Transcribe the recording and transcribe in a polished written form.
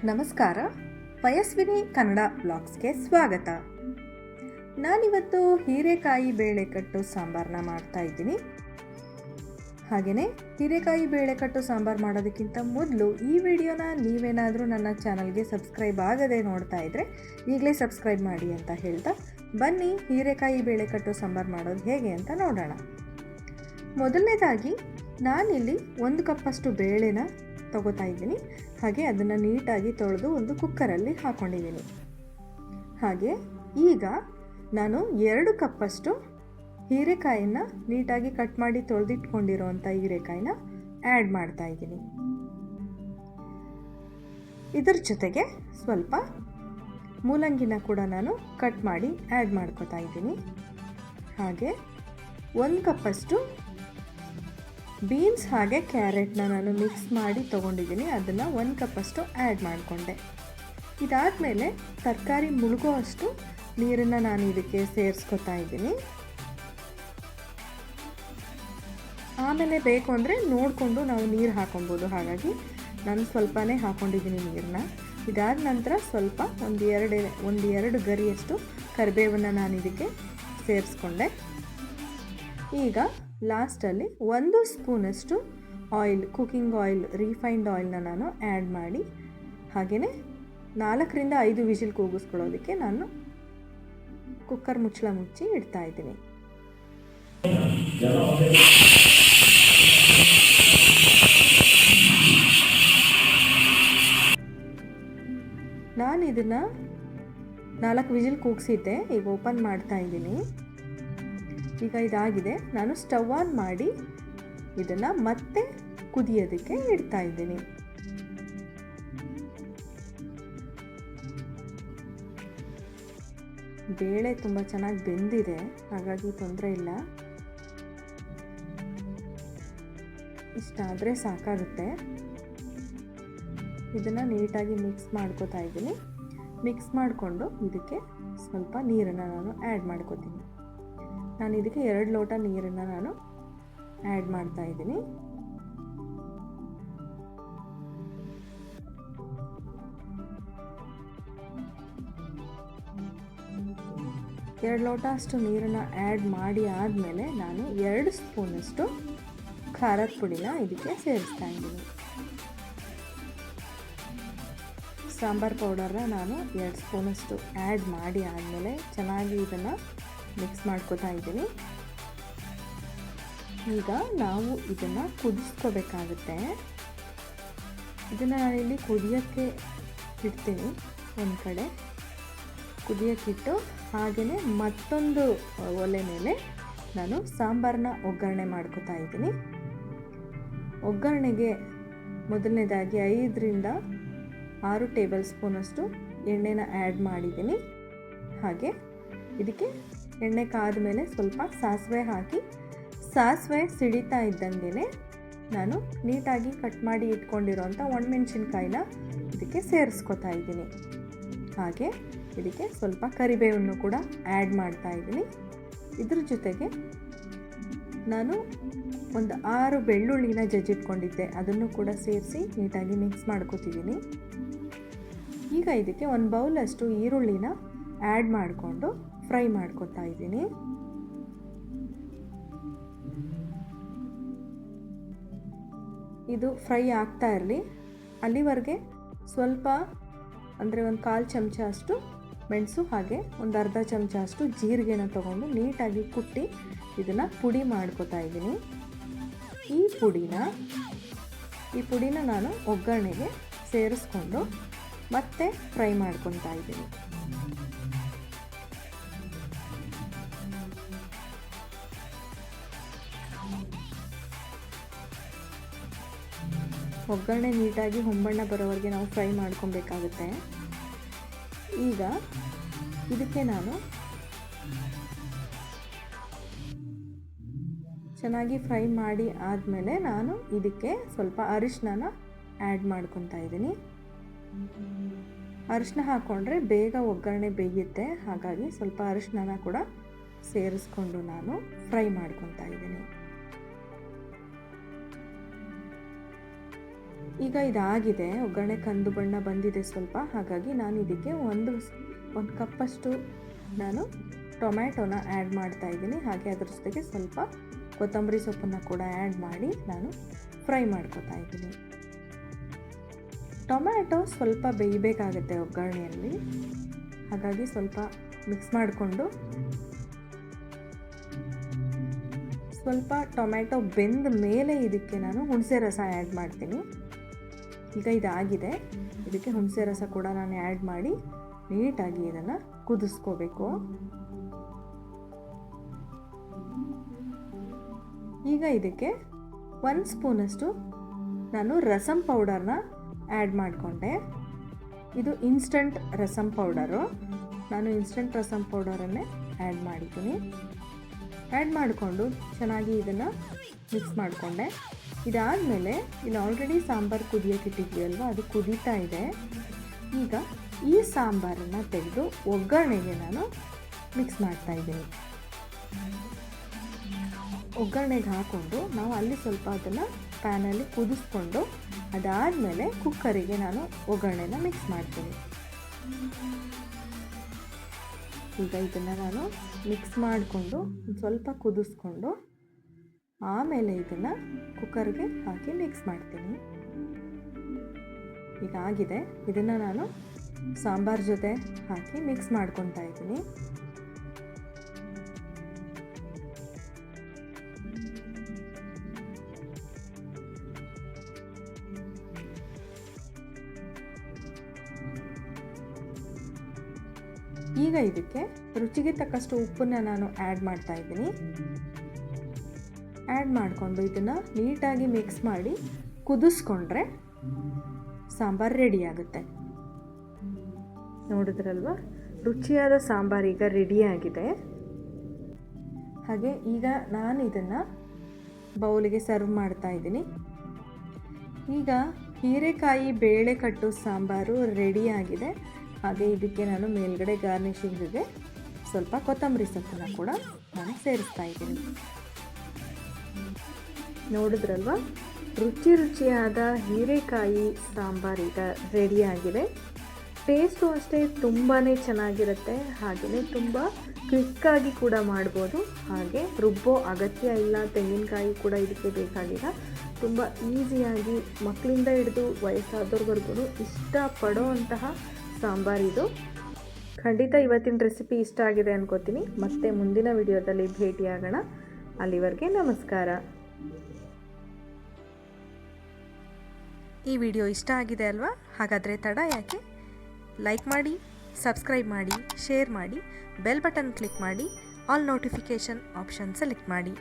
ನಮಸ್ಕಾರ, ಪಯಸ್ವಿನಿ ಕನ್ನಡ ಬ್ಲಾಗ್ಸ್ಗೆ ಸ್ವಾಗತ. ನಾನಿವತ್ತು ಹೀರೆಕಾಯಿ ಬೇಳೆಕಟ್ಟು ಸಾಂಬಾರನ್ನ ಮಾಡ್ತಾ ಇದ್ದೀನಿ. ಹಾಗೆಯೇ ಹೀರೆಕಾಯಿ ಬೇಳೆಕಟ್ಟು ಸಾಂಬಾರು ಮಾಡೋದಕ್ಕಿಂತ ಮೊದಲು ಈ ವಿಡಿಯೋನ ನೀವೇನಾದರೂ ನನ್ನ ಚಾನಲ್ಗೆ ಸಬ್ಸ್ಕ್ರೈಬ್ ಆಗದೆ ನೋಡ್ತಾ ಇದ್ದರೆ ಈಗಲೇ ಸಬ್ಸ್ಕ್ರೈಬ್ ಮಾಡಿ ಅಂತ ಹೇಳ್ತಾ ಬನ್ನಿ ಹೀರೆಕಾಯಿ ಬೇಳೆಕಟ್ಟು ಸಾಂಬಾರು ಮಾಡೋದು ಹೇಗೆ ಅಂತ ನೋಡೋಣ. ಮೊದಲನೇದಾಗಿ ನಾನಿಲ್ಲಿ 1 ಕಪ್ಪಷ್ಟು ಬೇಳೆನ ತಗೋತಾ ಇದ್ದೀನಿ. ಹಾಗೆ ಅದನ್ನು ನೀಟಾಗಿ ತೊಳೆದು ಒಂದು ಕುಕ್ಕರಲ್ಲಿ ಹಾಕ್ಕೊಂಡಿದ್ದೀನಿ. ಹಾಗೆ ಈಗ ನಾನು 2 ಕಪ್ಪಷ್ಟು ಹೀರೆಕಾಯಿನ ನೀಟಾಗಿ ಕಟ್ ಮಾಡಿ ತೊಳೆದಿಟ್ಕೊಂಡಿರೋವಂಥ ಹೀರೆಕಾಯಿನ ಆ್ಯಡ್ ಮಾಡ್ತಾ ಇದ್ದೀನಿ. ಇದರ ಜೊತೆಗೆ ಸ್ವಲ್ಪ ಮೂಲಂಗಿನ ಕೂಡ ನಾನು ಕಟ್ ಮಾಡಿ ಆ್ಯಡ್ ಮಾಡ್ಕೋತಾ ಇದ್ದೀನಿ. ಹಾಗೆ 1 ಕಪ್ಪಷ್ಟು ಬೀನ್ಸ್ ಹಾಗೆ ಕ್ಯಾರೆಟ್ನ ನಾನು ಮಿಕ್ಸ್ ಮಾಡಿ ತೊಗೊಂಡಿದ್ದೀನಿ. ಅದನ್ನು 1 ಕಪ್ಪಷ್ಟು ಆ್ಯಡ್ ಮಾಡಿಕೊಂಡೆ. ಇದಾದಮೇಲೆ ತರಕಾರಿ ಮುಳುಗೋ ಅಷ್ಟು ನೀರನ್ನು ನಾನು ಇದಕ್ಕೆ ಸೇರಿಸ್ಕೊತಾ ಇದ್ದೀನಿ. ಆಮೇಲೆ ಬೇಕು ಅಂದರೆ ನೋಡಿಕೊಂಡು ನಾವು ನೀರು ಹಾಕೊಬೋದು. ಹಾಗಾಗಿ ನಾನು ಸ್ವಲ್ಪನೇ ಹಾಕ್ಕೊಂಡಿದ್ದೀನಿ ನೀರನ್ನ. ಇದಾದ ನಂತರ ಸ್ವಲ್ಪ ಒಂದು ಎರಡು ಗರಿಯಷ್ಟು ಕರಿಬೇವನ್ನು ನಾನು ಇದಕ್ಕೆ ಸೇರಿಸ್ಕೊಂಡೆ. ಈಗ ಲಾಸ್ಟಲ್ಲಿ 1 ಸ್ಪೂನಷ್ಟು ಆಯಿಲ್, ಕುಕ್ಕಿಂಗ್ ಆಯಿಲ್, ರಿಫೈನ್ಡ್ ಆಯಿಲ್ನ ನಾನು ಆ್ಯಡ್ ಮಾಡಿ ಹಾಗೆಯೇ 4 ರಿಂದ 5 ವಿಷಿಲ್ ಕೂಗಿಸ್ಕೊಳ್ಳೋದಕ್ಕೆ ನಾನು ಕುಕ್ಕರ್ ಮುಚ್ಚಳ ಮುಚ್ಚಿ ಇಡ್ತಾ ಇದ್ದೀನಿ. ನಾನು ಇದನ್ನು 4 ವಿಷಿಲ್ ಕೂಗಿಸಿದ್ದೆ. ಈಗ ಓಪನ್ ಮಾಡ್ತಾ ಇದ್ದೀನಿ. ಈಗ ಇದಾಗಿದೆ. ನಾನು ಸ್ಟವ್ ಆನ್ ಮಾಡಿ ಇದನ್ನು ಮತ್ತೆ ಕುದಿಯೋದಕ್ಕೆ ಇಡ್ತಾ ಇದ್ದೀನಿ. ಬೇಳೆ ತುಂಬ ಚೆನ್ನಾಗಿ ಬೆಂದಿದೆ, ಹಾಗಾಗಿ ತೊಂದರೆ ಇಲ್ಲ. ಇಷ್ಟಾದರೆ ಸಾಕಾಗುತ್ತೆ. ಇದನ್ನು ನೀಟಾಗಿ ಮಿಕ್ಸ್ ಮಾಡ್ಕೋತಾ ಇದ್ದೀನಿ. ಮಿಕ್ಸ್ ಮಾಡಿಕೊಂಡು ಇದಕ್ಕೆ ಸ್ವಲ್ಪ ನೀರನ್ನು ನಾನು ಆ್ಯಡ್ ಮಾಡ್ಕೋತೀನಿ. ನಾನು ಇದಕ್ಕೆ 2 ಲೋಟ ನೀರನ್ನು ನಾನು ಆ್ಯಡ್ ಮಾಡ್ತಾ ಇದ್ದೀನಿ. ಎರಡು ಲೋಟ ಅಷ್ಟು ನೀರನ್ನು ಆ್ಯಡ್ ಮಾಡಿ ಆದಮೇಲೆ ನಾನು 2 ಸ್ಪೂನಷ್ಟು ಖಾರದ ಪುಡಿನ ಇದಕ್ಕೆ ಸೇರಿಸ್ತಾ ಇದ್ದೀನಿ. ಸಾಂಬಾರು ಪೌಡರ್ನ ನಾನು 2 ಸ್ಪೂನಷ್ಟು ಆ್ಯಡ್ ಮಾಡಿ ಆದಮೇಲೆ ಚೆನ್ನಾಗಿ ಇದನ್ನು ಮಿಕ್ಸ್ ಮಾಡ್ಕೋತಾ ಇದ್ದೀನಿ. ಈಗ ನಾವು ಇದನ್ನು ಕುದಿಸ್ಕೋಬೇಕಾಗುತ್ತೆ. ಇದನ್ನು ನಾನಿಲ್ಲಿ ಕುದಿಯೋಕ್ಕೆ ಇಡ್ತೀನಿ. ಒಂದು ಕಡೆ ಕುದಿಯೋಕ್ಕಿಟ್ಟು ಹಾಗೆಯೇ ಮತ್ತೊಂದು ಒಲೆ ಮೇಲೆ ನಾನು ಸಾಂಬಾರನ್ನ ಒಗ್ಗರಣೆ ಮಾಡ್ಕೋತಾ ಇದ್ದೀನಿ. ಒಗ್ಗರಣೆಗೆ ಮೊದಲನೇದಾಗಿ 5 ರಿಂದ 6 ಟೇಬಲ್ ಸ್ಪೂನಷ್ಟು ಎಣ್ಣೆನ ಆ್ಯಡ್ ಮಾಡಿದ್ದೀನಿ. ಹಾಗೆ ಇದಕ್ಕೆ ಎಣ್ಣೆ ಕಾದ ಮೇಲೆ ಸ್ವಲ್ಪ ಸಾಸಿವೆ ಹಾಕಿ, ಸಾಸಿವೆ ಸಿಡಿತಾ ಇದ್ದಂಗೆ ನಾನು ನೀಟಾಗಿ ಕಟ್ ಮಾಡಿ ಇಟ್ಕೊಂಡಿರೋಂಥ ಒಣಮೆಣಸಿನ್ಕಾಯಿನ ಇದಕ್ಕೆ ಸೇರಿಸ್ಕೊತಾ ಇದ್ದೀನಿ. ಹಾಗೆ ಇದಕ್ಕೆ ಸ್ವಲ್ಪ ಕರಿಬೇವನ್ನು ಕೂಡ ಆ್ಯಡ್ ಮಾಡ್ತಾ ಇದ್ದೀನಿ. ಇದ್ರ ಜೊತೆಗೆ ನಾನು ಒಂದು 6 ಬೆಳ್ಳುಳ್ಳಿನ ಜಜ್ಜಿಟ್ಕೊಂಡಿದ್ದೆ, ಅದನ್ನು ಕೂಡ ಸೇರಿಸಿ ನೀಟಾಗಿ ಮಿಕ್ಸ್ ಮಾಡ್ಕೊತಿದ್ದೀನಿ. ಈಗ ಇದಕ್ಕೆ 1 ಬೌಲಷ್ಟು ಈರುಳ್ಳಿನ ಆ್ಯಡ್ ಮಾಡಿಕೊಂಡು ಫ್ರೈ ಮಾಡ್ಕೊತಾ ಇದ್ದೀನಿ. ಇದು ಫ್ರೈ ಆಗ್ತಾ ಇರಲಿ. ಅಲ್ಲಿವರೆಗೆ ಸ್ವಲ್ಪ ಅಂದರೆ 1/4 ಚಮಚ ಅಷ್ಟು ಮೆಣಸು ಹಾಗೆ ಒಂದು ಅರ್ಧ ಚಮಚ ಅಷ್ಟು ಜೀರಿಗೆನ ತೊಗೊಂಡು ನೀಟಾಗಿ ಕುಟ್ಟಿ ಇದನ್ನು ಪುಡಿ ಮಾಡ್ಕೊತಾ ಇದ್ದೀನಿ. ಈ ಪುಡಿನ ನಾನು ಒಗ್ಗರಣೆಗೆ ಸೇರಿಸ್ಕೊಂಡು ಮತ್ತೆ ಫ್ರೈ ಮಾಡ್ಕೊತಾ ಇದ್ದೀನಿ. ಒಗ್ಗರಣೆ ನೀಟಾಗಿ ಹೊಂಬಣ್ಣ ಬರೋವರೆಗೆ ನಾವು ಫ್ರೈ ಮಾಡ್ಕೊಬೇಕಾಗುತ್ತೆ. ಈಗ ಇದಕ್ಕೆ ನಾನು ಚೆನ್ನಾಗಿ ಫ್ರೈ ಮಾಡಿ ಆದಮೇಲೆ ನಾನು ಇದಕ್ಕೆ ಸ್ವಲ್ಪ ಅರಿಶಿನ ಆ್ಯಡ್ ಮಾಡ್ಕೊತಾ ಇದ್ದೀನಿ. ಅರಿಶಿನ ಹಾಕ್ಕೊಂಡ್ರೆ ಬೇಗ ಒಗ್ಗರಣೆ ಬೇಯುತ್ತೆ. ಹಾಗಾಗಿ ಸ್ವಲ್ಪ ಅರಿಶಿನ ಕೂಡ ಸೇರಿಸ್ಕೊಂಡು ನಾನು ಫ್ರೈ ಮಾಡ್ಕೊತಾ ಇದ್ದೀನಿ. ಈಗ ಇದಾಗಿದೆ, ಒಗ್ಗರಣೆ ಕಂದು ಬಣ್ಣ ಬಂದಿದೆ ಸ್ವಲ್ಪ. ಹಾಗಾಗಿ ನಾನು ಇದಕ್ಕೆ ಒಂದು ಕಪ್ಪಷ್ಟು ನಾನು ಟೊಮ್ಯಾಟೊನ ಆ್ಯಡ್ ಮಾಡ್ತಾ ಇದ್ದೀನಿ. ಹಾಗೆ ಅದ್ರ ಜೊತೆಗೆ ಸ್ವಲ್ಪ ಕೊತ್ತಂಬರಿ ಸೊಪ್ಪನ್ನು ಕೂಡ ಆ್ಯಡ್ ಮಾಡಿ ನಾನು ಫ್ರೈ ಮಾಡ್ಕೊತಾ ಇದ್ದೀನಿ. ಟೊಮ್ಯಾಟೊ ಸ್ವಲ್ಪ ಬೇಯಬೇಕಾಗುತ್ತೆ ಒಗ್ಗರಣೆಯಲ್ಲಿ, ಹಾಗಾಗಿ ಸ್ವಲ್ಪ ಮಿಕ್ಸ್ ಮಾಡಿಕೊಂಡು ಸ್ವಲ್ಪ ಟೊಮ್ಯಾಟೊ ಬೆಂದ ಮೇಲೆ ಇದಕ್ಕೆ ನಾನು ಹುಣಸೆ ರಸ ಆ್ಯಡ್ ಮಾಡ್ತೀನಿ. ಈಗ ಇದಾಗಿದೆ, ಇದಕ್ಕೆ ಹುಣಸೆ ರಸ ಕೂಡ ನಾನು ಆ್ಯಡ್ ಮಾಡಿ ನೀಟಾಗಿ ಇದನ್ನು ಕುದಿಸ್ಕೋಬೇಕು. ಈಗ ಇದಕ್ಕೆ 1 ಸ್ಪೂನಷ್ಟು ನಾನು ರಸಮ್ ಪೌಡರ್ನ ಆ್ಯಡ್ ಮಾಡಿಕೊಂಡೆ. ಇದು ಇನ್ಸ್ಟಂಟ್ ರಸಮ್ ಪೌಡರು. ನಾನು ಇನ್ಸ್ಟಂಟ್ ರಸಮ್ ಪೌಡರನ್ನೇ ಆ್ಯಡ್ ಮಾಡಿದ್ದೀನಿ. ಆ್ಯಡ್ ಮಾಡಿಕೊಂಡು ಚೆನ್ನಾಗಿ ಇದನ್ನು ಮಿಕ್ಸ್ ಮಾಡಿಕೊಂಡೆ. ಇದಾದಮೇಲೆ ಇಲ್ಲಿ ಆಲ್ರೆಡಿ ಸಾಂಬಾರು ಕುದಿಯೋಕ್ಕಿಟ್ಟಿದ್ವಿ ಅಲ್ವಾ, ಅದು ಕುದೀತಾ ಇದೆ. ಈಗ ಈ ಸಾಂಬಾರನ್ನು ತೆಗೆದು ಒಗ್ಗರಣೆಗೆ ನಾನು ಮಿಕ್ಸ್ ಮಾಡ್ತಾಯಿದ್ದೀನಿ. ಒಗ್ಗರಣೆಗೆ ಹಾಕ್ಕೊಂಡು ನಾವು ಅಲ್ಲಿ ಸ್ವಲ್ಪ ಅದನ್ನು ಪ್ಯಾನಲ್ಲಿ ಕುದಿಸ್ಕೊಂಡು ಅದಾದಮೇಲೆ ಕುಕ್ಕರಿಗೆ ನಾನು ಒಗ್ಗರಣೆನ ಮಿಕ್ಸ್ ಮಾಡ್ತೀನಿ. ಈಗ ಇದನ್ನು ನಾನು ಮಿಕ್ಸ್ ಮಾಡಿಕೊಂಡು ಸ್ವಲ್ಪ ಕುದಿಸ್ಕೊಂಡು ಆಮೇಲೆ ಇದನ್ನು ಕುಕ್ಕರ್ಗೆ ಹಾಕಿ ಮಿಕ್ಸ್ ಮಾಡ್ತೀನಿ. ಈಗ ಆಗಿದೆ, ಇದನ್ನು ನಾನು ಸಾಂಬಾರ್ ಜೊತೆ ಹಾಕಿ ಮಿಕ್ಸ್ ಮಾಡ್ಕೊತಾ ಇದ್ದೀನಿ. ಈಗ ಇದಕ್ಕೆ ರುಚಿಗೆ ತಕ್ಕಷ್ಟು ಉಪ್ಪನ್ನು ನಾನು ಆ್ಯಡ್ ಮಾಡ್ತಾ ಇದ್ದೀನಿ. ಆ್ಯಡ್ ಮಾಡಿಕೊಂಡು ಇದನ್ನು ನೀಟಾಗಿ ಮಿಕ್ಸ್ ಮಾಡಿ ಕುದಿಸ್ಕೊಂಡ್ರೆ ಸಾಂಬಾರು ರೆಡಿಯಾಗುತ್ತೆ. ನೋಡಿದ್ರಲ್ವ, ರುಚಿಯಾದ ಸಾಂಬಾರು ಈಗ ರೆಡಿಯಾಗಿದೆ. ಹಾಗೆ ಈಗ ನಾನು ಇದನ್ನು ಬೌಲಿಗೆ ಸರ್ವ್ ಮಾಡ್ತಾ ಇದ್ದೀನಿ. ಈಗ ಹೀರೆಕಾಯಿ ಬೇಳೆ ಕಟ್ಟು ಸಾಂಬಾರು ರೆಡಿಯಾಗಿದೆ. ಹಾಗೆ ಇದಕ್ಕೆ ನಾನು ಮೇಲ್ಗಡೆ ಗಾರ್ನಿಷಿಂಗಿಗೆ ಸ್ವಲ್ಪ ಕೊತ್ತಂಬರಿ ಸೊಪ್ಪನ್ನು ಕೂಡ ನಾನು ಸೇರಿಸ್ತಾ ಇದ್ದೀನಿ. ನೋಡಿದ್ರಲ್ವ, ರುಚಿಯಾದ ಹೀರೆಕಾಯಿ ಸಾಂಬಾರು ಈಗ ರೆಡಿಯಾಗಿದೆ. ಟೇಸ್ಟು ಅಷ್ಟೇ ತುಂಬಾ ಚೆನ್ನಾಗಿರುತ್ತೆ. ಹಾಗೆಯೇ ತುಂಬ ಕ್ವಿಕ್ಕಾಗಿ ಕೂಡ ಮಾಡ್ಬೋದು. ಹಾಗೆ ರುಬ್ಬೋ ಅಗತ್ಯ ಇಲ್ಲ, ತೆಂಗಿನಕಾಯಿ ಕೂಡ ಇದಕ್ಕೆ ಬೇಕಾಗಿಲ್ಲ. ತುಂಬ ಈಸಿಯಾಗಿ ಮಕ್ಕಳಿಂದ ಹಿಡಿದು ವಯಸ್ಸಾದವ್ರವರೆಗೂ ಇಷ್ಟಪಡೋ ಅಂತಹ ಸಾಂಬಾರಿದು. ಖಂಡಿತ ಇವತ್ತಿನ ರೆಸಿಪಿ ಇಷ್ಟ ಆಗಿದೆ ಅನ್ಕೋತೀನಿ. ಮತ್ತೆ ಮುಂದಿನ ವಿಡಿಯೋದಲ್ಲಿ ಭೇಟಿಯಾಗೋಣ. ಅಲ್ಲಿವರೆಗೆ ನಮಸ್ಕಾರ. ಈ ವಿಡಿಯೋ ಇಷ್ಟ ಆಗಿದೆ ಅಲ್ವಾ? ಹಾಗಾದರೆ ತಡ ಯಾಕೆ? ಲೈಕ್ ಮಾಡಿ, ಸಬ್ಸ್ಕ್ರೈಬ್ ಮಾಡಿ, ಶೇರ್ ಮಾಡಿ, ಬೆಲ್ ಬಟನ್ ಕ್ಲಿಕ್ ಮಾಡಿ, ಆಲ್ ನೋಟಿಫಿಕೇಷನ್ ಆಪ್ಷನ್ ಸೆಲೆಕ್ಟ್ ಮಾಡಿ.